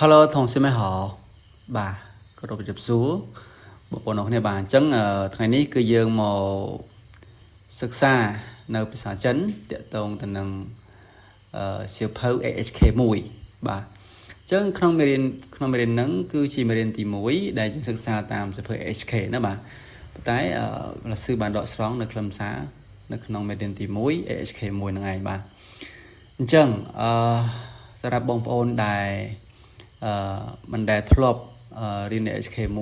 Hello 同學們好បាទគោរពជម្រាបសួរបងប្អូនគ្នាបាទអញ្ចឹងថ្ងៃនេះគឺយើងមកសិក្សានៅភាសាចិនតាក់ទងទៅនឹងសៀវភៅ AHK1 បាទអញ្ចឹងក្នុងមេរៀនហ្នឹងគឺជាមេរៀនទី1ដែលយើងសិក្សាតាមសៀវភៅ AHK ណាបាទប៉ុន្តែលោកsưបានដកស្រង់នៅខ្លឹមសារនៅក្នុងមេរៀនទី1 AHK1 ហ្នឹងឯងបាទអញ្ចឹងសម្រាប់បងប្អូនដែលមិនដែលធ្លាប់រៀន HK1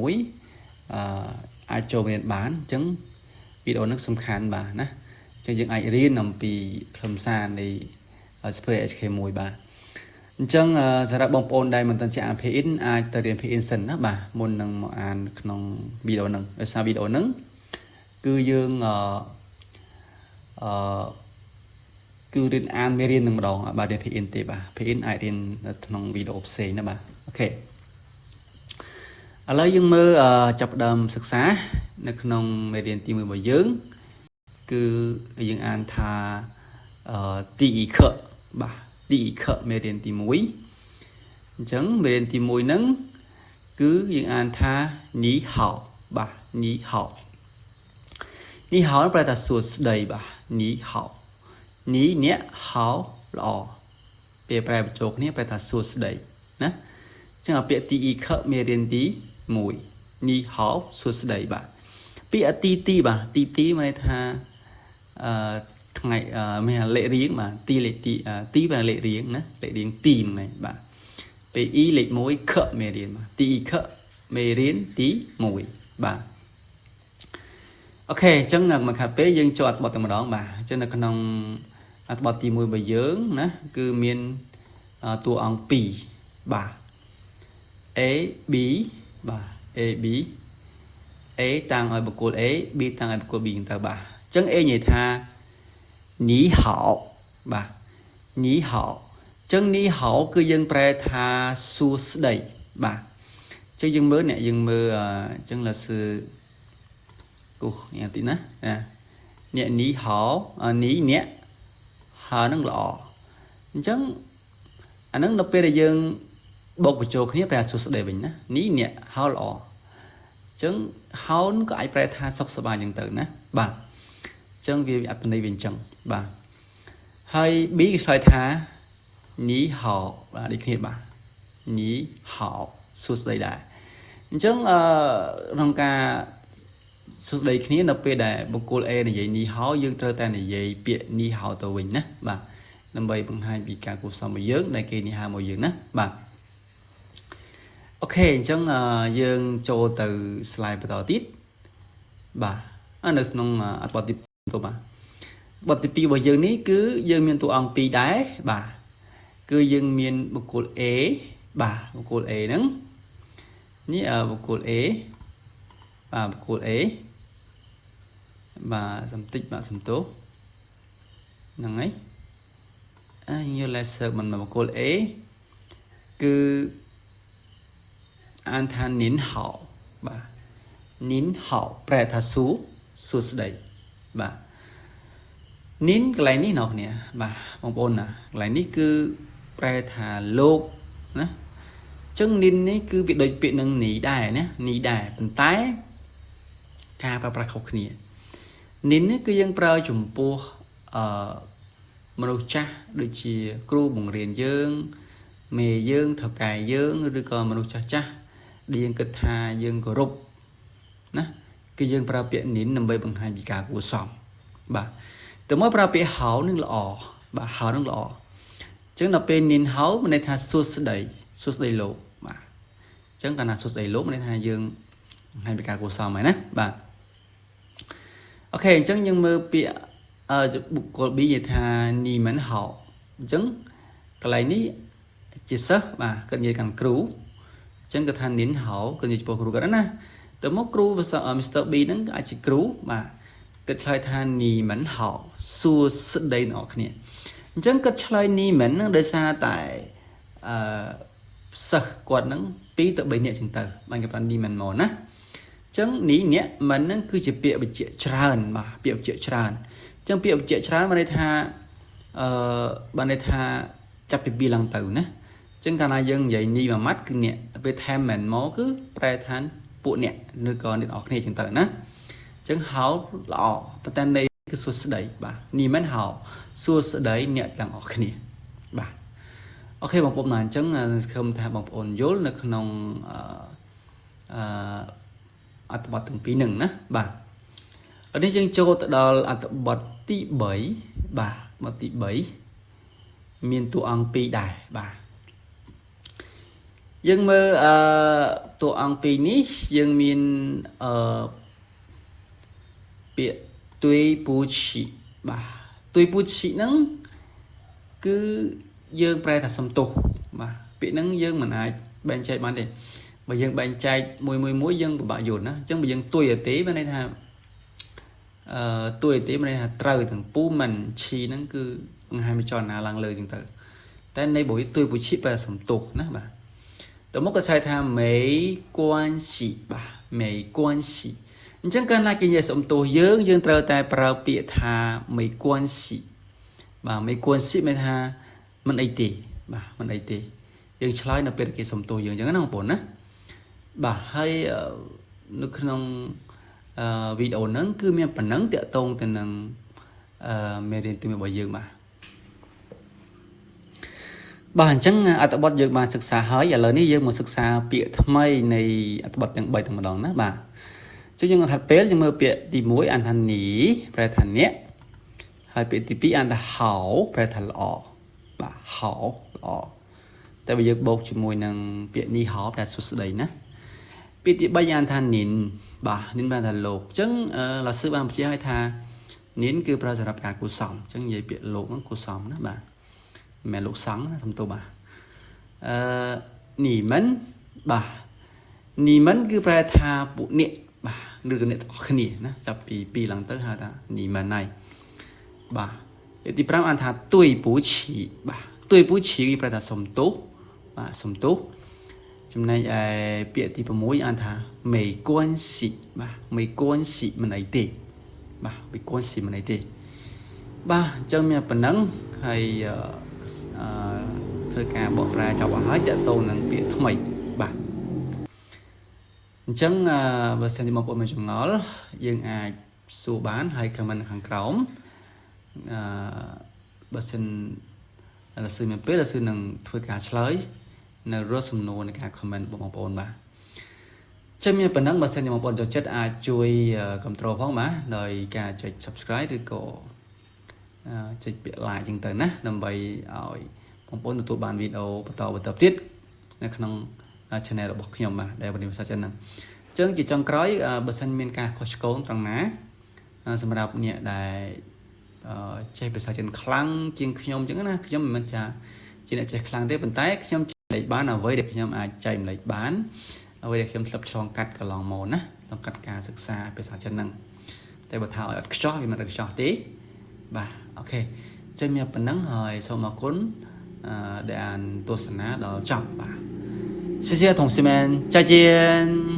អាចចូលរៀនបានអញ្ចឹងវីដេអូនេះសំខាន់បាទណាអញ្ចឹងយើងអាចរៀនអំពីខ្លឹមសារនៃសៀវភៅ HK1 បាទអញ្ចឹងសម្រាប់បងប្អូនដែលមិនទាន់ចេះអាន PIN អាចទៅរៀន PIN សិនណាបាទមុននឹងមកអានក្នុងវីដេអូហ្នឹងដោយសារវីដេអូហ្នឹងគឺយើងគឺរៀនអានមេរៀននឹងម្ដងបាទរៀន PIN ទេបាទ PIN អាចរៀននៅក្នុងវីដេអូផ្សេងណាបាទអូខេឥឡូវយើងមើលចាប់ផ្ដើមសិក្សានៅក្នុងមេរៀនទី1របស់យើងគឺយើងអានថាទីអ៊ីខបាទទីអ៊ីខមេរៀនទី1អញ្ចឹងមេរៀនទី1ហ្នឹងគឺយើងអានថានីហៅបាទនីហៅនីហៅប្រែថាសួស្ដីបាទនីហៅនេះអ្នកហៅល្អពេលប្រែបញ្ចូលគ្នាប្រែថាសួស្ដីណាអញ្ចឹងពាក្យទីអ៊ីខមេរៀនទី1នេះហៅសួស្ដីបាទពាក្យទីបាទទីមានន័យថាថ្ងៃមានលេខរៀងបាទទីលេខទីបាទលេខរៀងណាលេខរៀងទីហ្នឹងបាទពេល e លេខ1ខមេរៀនបាទទី e ខមេរៀនទី1បាទអូខេអញ្ចឹងមកខាត់ពេលយើងចូលអត្ថបទតែម្ដងបាទអញ្ចឹងនៅក្នុងអត្ថបទទី1របស់យើងណាគឺមានតួអង្គ2បាទ A B បាទ A B A តាំងឲ្យបុគ្គល A B តាំងឲ្យបុគ្គល B ទៅបាទអញ្ចឹង A និយាយថានីហៅបាទនីហៅអញ្ចឹងនីហៅគឺយើងប្រែថាសួស្ដីបាទអញ្ចឹងយើងមើលអ្នកយើងមើលអញ្ចឹងlà sưគូយ៉ាងទីណាអ្នកនេះហៅនេះអ្នកហៅនឹងល្អអញ្ចឹងអានឹងនៅពេលដែលយើងបូកបញ្ចូលគ្នាប្រែសួស្ដីវិញណានេះអ្នកហៅល្អអញ្ចឹងហៅក៏អាចប្រែថាសុខសប្បាយអញ្ចឹងទៅណាបាទអញ្ចឹងវាអត្ថន័យវាអញ្ចឹងបាទហើយ B គេឆ្លើយថានេះហៅបាទដូចគ្នាបាទនេះហៅសួស្ដីដែរអញ្ចឹងក្នុងការសួស្ដីគ្នានៅពេលដែលបុគ្គល A និយាយនេះហៅយើងត្រូវតែនិយាយពាក្យនេះហៅទៅវិញណាបាទដើម្បីបង្ហាញពីការគួរសមរបស់យើងដែលគេនេះហៅមកយើងណាបាទអូខេអញ្ចឹងយើងចូលទៅ slide បន្តទៀតបាទនៅក្នុងអត្ថបទទី2បាទបទទី2របស់យើងនេះគឺយើងមានតួអង្គ2ដែរបាទគឺយើងមានបុគ្គល A បាទបុគ្គល A ហ្នឹងនេះបុគ្គល A បាទបុគ្គល A បាទសំតិចបាទសំទោសហ្នឹងហើយយើង lesser មិនបុគ្គល A គឺអានថានិនហៅបាទនិនហៅប្រែថាសួស្ដីបាទនិនកន្លែងនេះអ្នកគ្នាបាទបងប្អូនណាកន្លែងនេះគឺប្រែថាលោកណាអញ្ចឹងនិននេះគឺវាដូចពាក្យនឹងនីដែរណានីដែរប៉ុន្តែការប្រើប្រាស់ខុសគ្នានិននេះគឺយើងប្រើចំពោះមនុស្សចាស់ដូចជាគ្រូបង្រៀនយើងមេយើងថៅកែយើងឬក៏មនុស្សចាស់ដែលយើងគិតថាយើងគោរពណាគឺយើងប្រើពាក្យនិនដើម្បីបង្ហាញពីការគួរសមបាទតែមកប្រើពាក្យហៅនឹងល្អបាទហៅនឹងល្អអញ្ចឹងដល់ពេលនិនហៅមានន័យថាសួស្ដីលោកបាទអញ្ចឹងកាលណាសួស្ដីលោកមានន័យថាយើងបង្ហាញពីការគួរសមហើយណាបាទអូខេអញ្ចឹងយើងមើលពាក្យបុគ្គល B និយាយថានីមិនហៅអញ្ចឹងកន្លែងនេះជាសិស្សបាទគាត់និយាយខាងគ្រូអញ្ចឹងគាត់ថានិនហៅគាត់និយាយចំពោះគ្រូគាត់ណាទៅមកគ្រូMr. B ហ្នឹងអាចជាគ្រូបាទគាត់ឆ្លើយថានីមិនហៅសួស្ដីអ្នកគ្នាអញ្ចឹងគាត់ឆ្លើយនីមិនហ្នឹងដោយសារតែសិស្សគាត់ហ្នឹង2ទៅ3នាក់ចឹងទៅបានគេប្រាប់នីមិនមកណាអញ្ចឹងនេះអ្នកមិនហ្នឹងគឺជាពាក្យបញ្ជាក់ច្រើនបាទពាក្យបញ្ជាក់ច្រើនអញ្ចឹងពាក្យបញ្ជាក់ច្រើនបានន័យថាបានន័យថាចាប់ពី2ឡើងទៅណាអញ្ចឹ chẳng cả là dân vậy ni mà mắt cứ nè về tham mình máu cứ pre than bộ nè nơi còn điện ọt này chẳng tới nè chẳng háo lọ và tên đây cái số đấy bà ni men háo số đấy nè đang ọt này bà ok bằng bộ này chẳng không tham bằng ổn dối là không ở tập từng phí nừng nè bà ở đây chẳng cho tự đó ở tập bật tí bảy bà bật tí bảy miền tu ăn pi đài bà dân mơ tu ăn pi ní dân miền biệt tuy bù chỉ bà tuy bù chỉ nắng cứ dân prai thật sầm tu bà bị nắng dân mình ai bên chạy bán để mà dân bên chạy mùi dân của bà dồn á chẳng bây dân tuổi ở tế bên đây thà tuổi tế bên đây thà trời thằng pu mình chi nắng cứ 20 tròn là lăng lời chừng tự tại đây buổi tôi buổi chip là sầm tục nè bà tôi muốn có sai tham mấy quan sĩ bà mấy quan sĩ chẳng cần là cái gì sầm tục dương trời tại bảo bịa thà mấy quan sĩ bà mấy quan sĩ mấy thà mình ấy tì bà mình ấy tì dương chơi là biệt cái sầm tục dương chẳng năng bổn á bà hay nước không video nắng cứ miệng phần nắng tiệt tông từ năng mê đến từ miệng bảo dương mà bà chẳng ở tập bật dược bàศึกษา hỏi giờ lời ní dương một ศึกษา เปียทำไม ใน tập bậtอย่างใบธรรมดานะbà chứ nhưng mà thật bé nhưng mà เปีย tí mũi ăn thành nhỉ แปล thành nhẹ ให้ เปีย tí pi ăn thành hảo แปล thành lọ bà hảo lọ แต่ bây giờ bột chỉ mùi nâng เปีย ní hảo แปล สุดđầy nè เปีย tí bay ăn thành nín bà nín แปล thành lột chẳng là sư bà chỉให้ tha nín คือ แปล สำหรับการกุศล chẳng vậy เปีย lột nó กุศล นะ bà mẹ lục sắn thầm tô bà nỉ mến bà nỉ mến cứ phải tha bộ niệm bà được cái niệm khơi nỉ nó chập pi lần tới hai ta nỉ mến này bà thì pram ăn tha tuổi bố chỉ bà tuổi bố chỉ phải tha sum tốt bà sum tốt trong này bịa thì mối ăn tha mấy quan sĩ bà mấy quan sĩ mình ấy tệ bà mấy quan sĩ mình ấy tệ bà trong nhà phần nắng hay thời cả bộ ra cho bà hỏi chạy tô nâng biệt thông mệnh bà chẳng bà xem một bộ mình chúng nó nhưng ai xu bán hay comment hàng cổng bà xem là sư mình biết là sư nâng thời cả chơi nâng rất xâm nô nâng cả comment bộ một bộ bà trong nhà phần nắng bà xem một bộ cho chết ai chui control phóng má rồi cả chạy subscribe được cổ chạy biệt lại chừng tới nè nằm bày ở phong bốn tụ bàn video tập tiếtในขนม channel របស់ខ្ញុំបាទដែលបញ្ជាក់ចឹងចឹងជាចុងក្រោយបើសិនមានការខុសឆ្គងត្រង់ណាសម្រាប់អ្នកដែលចេះភាសាចិនខ្លាំងជាងខ្ញុំចឹងណាខ្ញុំមិនមែនចាជាអ្នកចេះខ្លាំងទេប៉ុន្តែខ្ញុំចែកបានអ្វីដែលខ្ញុំអាចចែកម្លែកបានអ្វីដែលខ្ញុំធ្លាប់ឆ្លងកាត់កន្លងមកណាឆ្លងកាត់ការសិក្សាភាសាចិនហ្នឹងតែបើថាឲ្យអត់ខ្ចោះវាមិនអត់ខ្ចោះទេបាទអូខេចឹងមានប៉ុណ្ណឹងហើយសូមអរគុណដែលអានទស្សនាដល់ចប់បាទ谢谢同学们再见